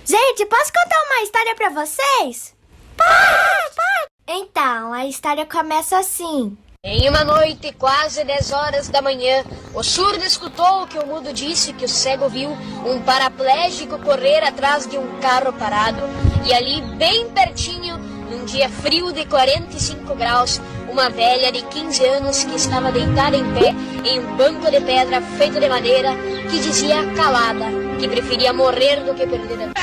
Gente, posso contar uma história pra vocês? Pode! Então, a história começa assim. Em uma noite, quase 10 horas da manhã, o surdo escutou o que o mudo disse, que o cego viu um paraplégico correr atrás de um carro parado. E ali, bem pertinho, num dia frio de 45 graus, uma velha de 15 anos que estava deitada em pé em um banco de pedra feito de madeira, que dizia calada que preferia morrer do que perder a vida.